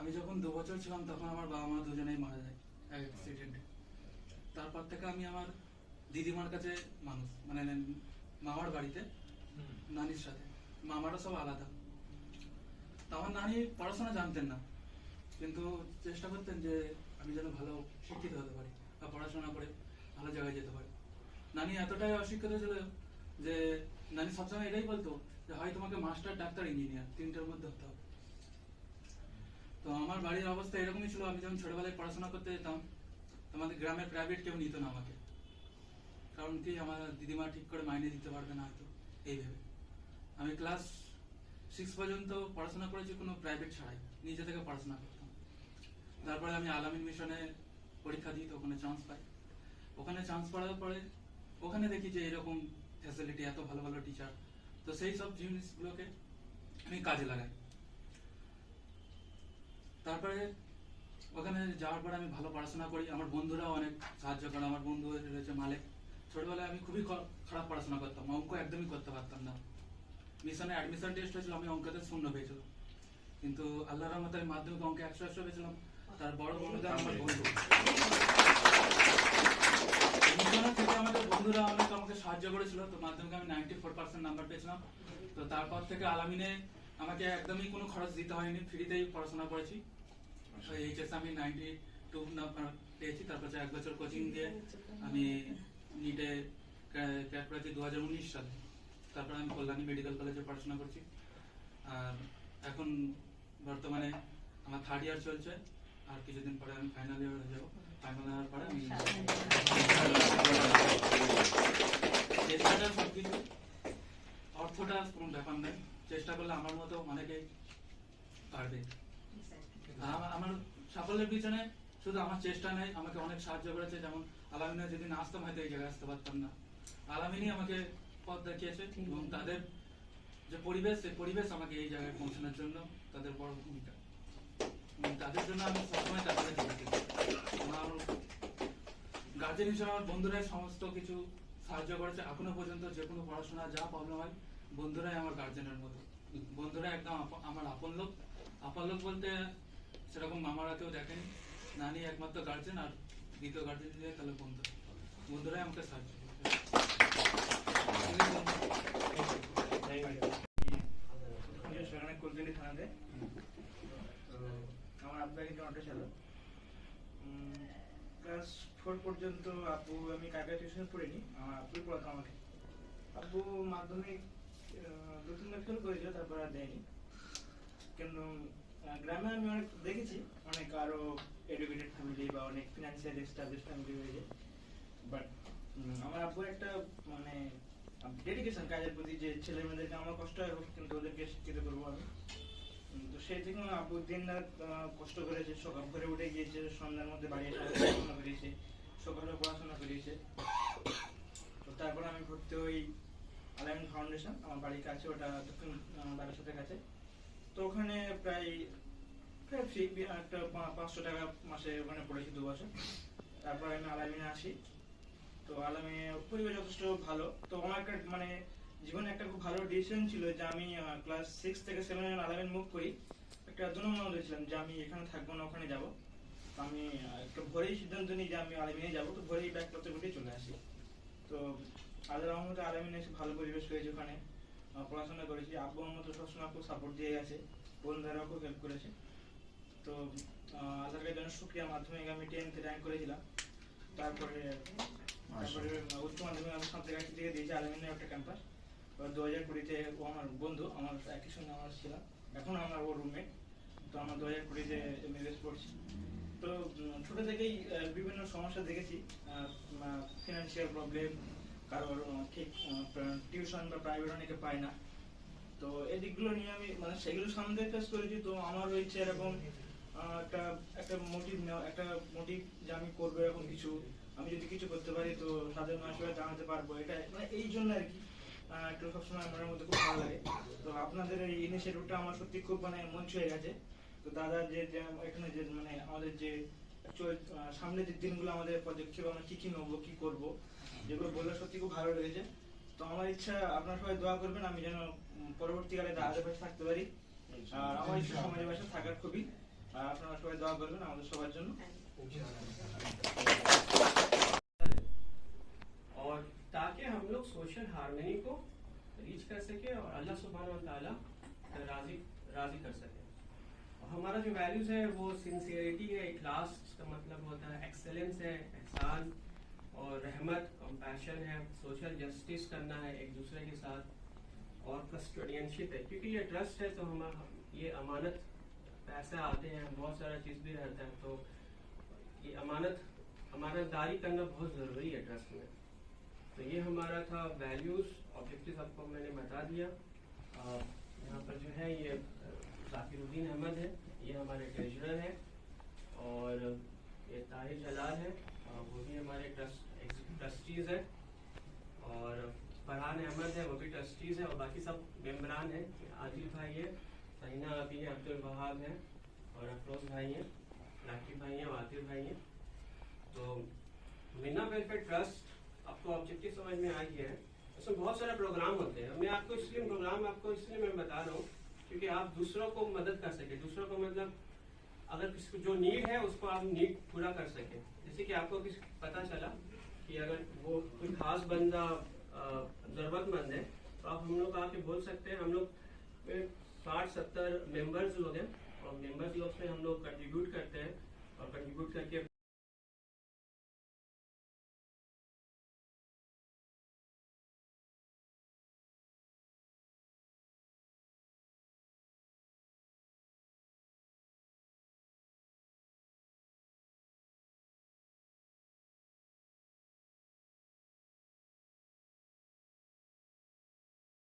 আমি যখন 2 বছর ছিলাম তখন আমার বাবা মা দুজনেই মারা যায় অ্যাক্সিডেন্টে। তারপর থেকে আমি আমার দিদিমার কাছে মানুষ, মানে মামার বাড়িতে নানির সাথে। মামারা সব আলাদা। তো আমার নানি পড়াশোনা জানতেন না, কিন্তু চেষ্টা করতেন যে আমি যেন ভালো শিক্ষিত হতে পারি বা পড়াশোনা করে ভালো জায়গায় যেতে পারি। নানি এতটাই অশিক্ষিত ছিল যে নানি সবসময় এটাই বলতো যে হয় তোমাকে মাস্টার, ডাক্তার, ইঞ্জিনিয়ার, তিনটার মধ্যে হতে হবে। তো আমার বাড়ির অবস্থা এরকমই ছিল। আমি যখন ছোটবেলায় পড়াশোনা করতে যেতাম, আমাদের গ্রামের প্রাইভেট কেউ নিত না আমাকে, কারণ কি আমার দিদিমা ঠিক করে মাইনে দিতে পারবে না হয়তো, এই ভেবে। আমি ক্লাস 6 পর্যন্ত পড়াশোনা করেছি কোনো প্রাইভেট ছাড়াই, নিজে থেকে পড়াশোনা করতাম। তারপরে আমি আলামিন মিশনে পরীক্ষা দিই, তো ওখানে চান্স পাই। ওখানে চান্স পাওয়ার পরে ওখানে দেখি যে এরকম ফ্যাসিলিটি, এত ভালো ভালো টিচার, তো সেই সব জিনিসগুলোকে আমি কাজে লাগাই। তারপরে ওখানে যাওয়ার পরে আমি ভালো পড়াশোনা করি, আমার বন্ধুরাও অনেক সাহায্য করে। আমার বন্ধু রয়েছে মালিক। ছোটবেলায় আমি খুবই খারাপ পড়াশোনা করতাম, অঙ্ক একদমই করতে পারতাম না। মিশনে অ্যাডমিশন টেস্ট হয়েছিল, আমি অঙ্কতে 0 পেয়েছিলাম, কিন্তু আল্লাহর রহমতে আমি মাধ্যমিক অঙ্কে 100 পেয়েছিলাম। তার বড় বন্ধুদের আমার বন্ধু থেকে আমাদের বন্ধুরা অনেক আমাকে সাহায্য করেছিল। তো মাধ্যমিকে আমি 94% নাম্বার পেয়েছিলাম। তো তারপর থেকে আলামিনে আমাকে একদমই কোনো খরচ দিতে হয়নি, ফ্রিতেই পড়াশোনা করেছি। এইচএস আমি 92 নাম্বার পেয়েছি। তারপর 1 বছর কোচিং দিয়ে আমি নিটে ক্র্যাক করেছি 2019 সালে। তারপর আমি কল্যাণী মেডিকেল কলেজে পড়াশোনা করছি। আর এখন বর্তমানে আমার 3rd ইয়ার চলছে, আর কিছুদিন পরে আমি ফাইনাল ইয়ার হয়ে যাবো। ফাইনাল হওয়ার পরে আমি চেষ্টাটা সবকিছু, অর্থটা কোনো ব্যাপার নেই, চেষ্টা করলে আমার মতো অনেকেই পারবে। আমার সাফল্যের পিছনে শুধু আমার চেষ্টা নেই, আমাকে অনেক সাহায্য করেছে। যেমন আলামিনে যদি না আসতাম হয়তো এই জায়গায় আসতে পারতাম না। আলামিনই আমাকে পথ দেখিয়েছে, এবং তাদের যে পরিবেশ, সেই পরিবেশ আমাকে এই জায়গায় পৌঁছানোর জন্য তাদের বড় ভূমিকা। তাদের জন্য আমি সবসময় তাদের কাছে থাকি। আমার গার্জেন হিসেবে আমার বন্ধুরাই সমস্ত কিছু সাহায্য করেছে। এখনো পর্যন্ত যে কোনো পড়াশোনা যা প্রবলেম হয়, বন্ধুরাই আমার গার্জেনের মতো। বন্ধুরা একদম আমার আপন লোক। আপন লোক বলতে সেরকম মামারা কেউ দেখেনি, নানি একমাত্র গার্জেন, আর দ্বিতীয় গার্জেন দিয়ে তাহলে বন্ধু। বন্ধুরাই আমাকে সাহায্য করেছে। থানাতে আমার আব্বা একজন অটো চালক। ক্লাস 4 পর্যন্ত আব্বু, আমি কায়দা টিউশন পড়িনি, আমার আব্বুই পড়াতো আমাকে। আব্বু মাধ্যমিক 2-3 বার ফেল করেছিল, তারপর আর দেয়নি। কিন্তু গ্রামে আমি অনেক দেখেছি, অনেক আরো এডুকেটেড ফ্যামিলি বা অনেক ফিনান্সিয়াল এস্টাবলিশ ফ্যামিলি হয়েছে। বাট আমার আব্বুর একটা মানে ডেডিকেশন কাজের প্রতি, যে ছেলে মেয়েদেরকে আমার কষ্ট হয় হোক, কিন্তু ওদেরকে শিক্ষিত করবো আমি। তো সেই থেকে আব্বু দিন রাত কষ্ট করেছে, সকাল ভোরে উঠে গিয়েছে, সন্ধ্যার মধ্যে বাড়ি এসে পড়াশোনা করিয়েছে, সকালে পড়াশোনা করিয়েছে। তো তারপর আমি ভর্তি হই আলামিন ফাউন্ডেশন, আমার বাড়ির কাছে, ওটা দক্ষিণ বারাসাতের কাছে। তো ওখানে প্রায় ফি একটা 500 টাকা মাসে ওখানে পড়েছি 2 বছর। তারপর আমি আলামিনে আসি। তো আলামিনে পরিবেশ যথেষ্ট ভালো। তো আমার একটা মানে জীবনে একটা খুব ভালো ডিসিশন ছিল যে আমি ক্লাস 6 থেকে 7 এ আলামিন মুভ করি। একটা জনমনে হয়েছিলাম যে আমি এখানে থাকবো না, ওখানে যাব। তো আমি একটা ভোরেই সিদ্ধান্ত নিই যে আমি আলামিনে যাব। তো ভোরেই ব্যাগপত্র গুটিয়ে চলে আসি। তো আল্লাহর রহমতে আলামিনে এসে ভালো পরিবেশ হয়েছে, ওখানে পড়াশোনা করেছি। আব্বু আম্মু তো সবসময় খুব সাপোর্ট দিয়ে গেছে, বন্ধুরাও খুব হেল্প করেছে। তো আল্লাহর জন্য শুকরিয়া, মাধ্যমিক আমি 10th র্যাঙ্ক করেছিলাম। তারপরে উচ্চ মাধ্যমিক আমি সাঁতরাগাছি থেকে দিয়েছি, আলামিনের একটা ক্যাম্পাস। 2020-তে ও আমার বন্ধু, আমার একই সঙ্গে আমার ছিল, এখন আমার ও রুমমেট। তো আমরা 2020-তে এমবিবিএস পড়ছি। তো ছোট থেকেই বিভিন্ন সমস্যা দেখেছি, ফিনান্সিয়াল প্রবলেম, কারোর ঠিক টিউশন বা প্রাইভেট অনেকে পায় না। তো এই দিকগুলো নিয়ে আমি মানে সেগুলো সামনে ফেস করেছি। তো আমার হয়েছে এরকম একটা মোটিভ যে আমি করবো এরকম কিছু, আমি যদি কিছু করতে পারি তো সাধারণ মানুষের জানাতে পারবো, এটা মানে এই জন্য আর কি একটু সবসময় মনের মধ্যে খুব ভালো লাগে। তো আপনাদের এই ইনিশিয়েটিভটা আমার সত্যি খুব মানে মন ছুঁয়ে গেছে। তো দাদা যে এখানে যে মানে আমাদের যে সামনে যে দিনগুলো আমাদের পদক্ষেপ, আমরা কি নেবো, কি করবো, যেগুলো বললে সত্যি খুব ভালো লেগেছে। তো আমার ইচ্ছা আপনারা সবাই দোয়া করবেন, আমি যেন পরবর্তীকালে দাদাদের পাশে থাকতে পারি। আর আমার ইচ্ছা সমাজের পাশে থাকার খুবই। আর আপনারা সবাই দোয়া করবেন আমাদের সবার জন্য। और ताकि हम लोग सोशल हार्मनी को रीच कर सके और अल्लाह सुब्हानहू व तआला राजी राजी कर सके। और हमारा जो वैल्यूज है वो सिंसियरिटी है, इखलास का मतलब होता है एक्सेलेंस है, एहसान और रहमत, कंपैशन है, सोशल जस्टिस करना है एक दूसरे के साथ, और कस्टोडियनशिप है, क्योंकि ये ट्रस्ट है तो हम ये अमानत पैसे आते हैं, बहुत सारा चीज़ भी रहता है, तो ये अमानतदारी करना बहुत ज़रूरी है ट्रस्ट में। तो ये हमारा था वैल्यूज़, ऑब्जेक्टिव आपको मैंने बता दिया। यहाँ पर जो है ये जाकिरुद्दीन अहमद है, ये हमारे ट्रेजरर है, और ये ताहिर जलाल है, वो भी हमारे ट्रस्टीज़ है, और फरहान अहमद है, वो भी ट्रस्टीज़ है, और बाकी सब मेम्बरान हैं। आदिल भाई है, सहीना अभी है, अब्दुल वहाब है, और अफरोज भाई हैं, राकिब भाई हैं, वातिर भाई हैं। तो मीना वेलफेयर ट्रस्ट आपको ऑब्जेक्टिव समझ में आ गया है। उसमें बहुत सारे प्रोग्राम होते हैं, मैं आपको इसलिए मैं बता रहा हूँ क्योंकि आप दूसरों को मदद कर सके, दूसरों को मतलब अगर किसी को जो नीड है उसको आप नीड पूरा कर सके। जैसे कि आपको किसी पता चला कि अगर वो कोई खास बंदा ज़रूरतमंद है तो आप हम लोग आके बोल सकते हैं। हम लोग 60-70 मेंबर्स लोग हैं, और मेंबर्स लोग से हम लोग कंट्रीब्यूट करते हैं, और कंट्रीब्यूट करके